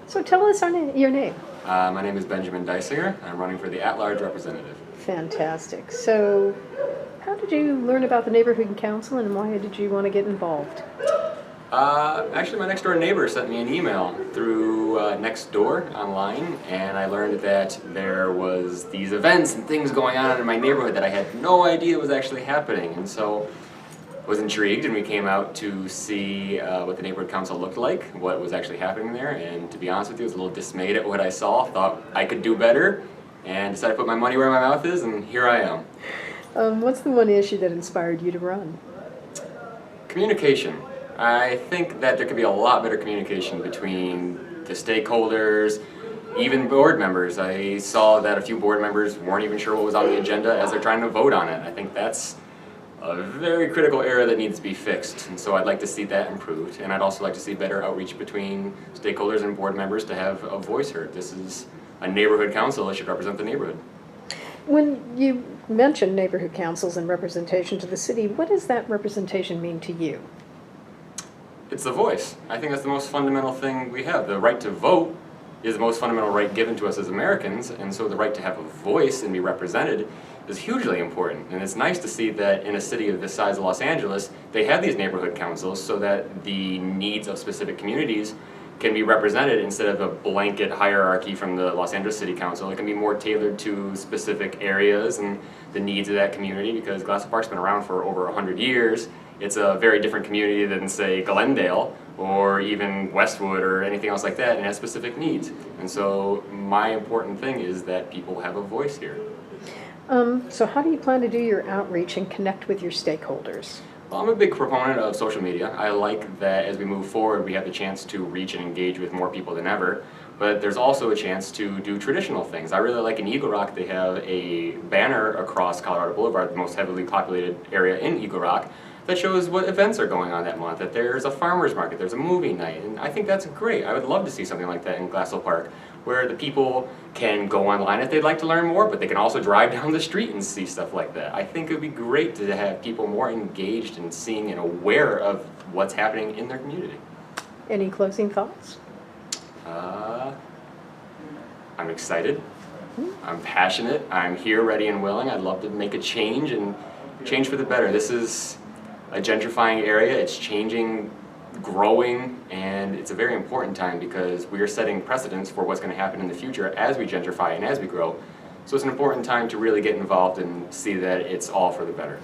So tell us your name. My name is Benjamin Disinger. I'm running for the at-large representative. Fantastic. So how did you learn about the neighborhood council and why did you want to get involved? Actually, my next-door neighbor sent me an email through Nextdoor online, and I learned that there was these events and things going on in my neighborhood that I had no idea was actually happening. And so I was intrigued, and we came out to see what the neighborhood council looked like, what was actually happening there, and to be honest with you, I was a little dismayed at what I saw, thought I could do better, and decided to put my money where my mouth is, and here I am. What's the one issue that inspired you to run? Communication. I think that there could be a lot better communication between the stakeholders, even board members. I saw that a few board members weren't even sure what was on the agenda as they're trying to vote on it. I think that's a very critical area that needs to be fixed, and so I'd like to see that improved. And I'd also like to see better outreach between stakeholders and board members to have a voice heard. This is a neighborhood council that should represent the neighborhood. When you mention neighborhood councils and representation to the city, what does that representation mean to you? It's the voice. I think that's the most fundamental thing we have. The right to vote is the most fundamental right given to us as Americans, and so the right to have a voice and be represented is hugely important. And it's nice to see that in a city of this size of Los Angeles, they have these neighborhood councils so that the needs of specific communities can be represented instead of a blanket hierarchy from the Los Angeles City Council. It can be more tailored to specific areas and the needs of that community, because Glassell Park's been around for over 100 years. It's a very different community than, say, Glendale or even Westwood or anything else like that, and it has specific needs. And so my important thing is that people have a voice here. So how do you plan to do your outreach and connect with your stakeholders? Well, I'm a big proponent of social media. I like that as we move forward, we have the chance to reach and engage with more people than ever. But there's also a chance to do traditional things. I really like in Eagle Rock, they have a banner across Colorado Boulevard, the most heavily populated area in Eagle Rock, that shows what events are going on that month, that there's a farmer's market, there's a movie night, and I think that's great. I would love to see something like that in Glassell Park, where the people can go online if they'd like to learn more, but they can also drive down the street and see stuff like that. I think it would be great to have people more engaged in seeing and aware of what's happening in their community. Any closing thoughts? I'm excited, I'm passionate, I'm here ready and willing. I'd love to make a change and change for the better. This is a gentrifying area, it's changing, growing, and it's a very important time because we are setting precedents for what's going to happen in the future as we gentrify and as we grow. So it's an important time to really get involved and see that it's all for the better.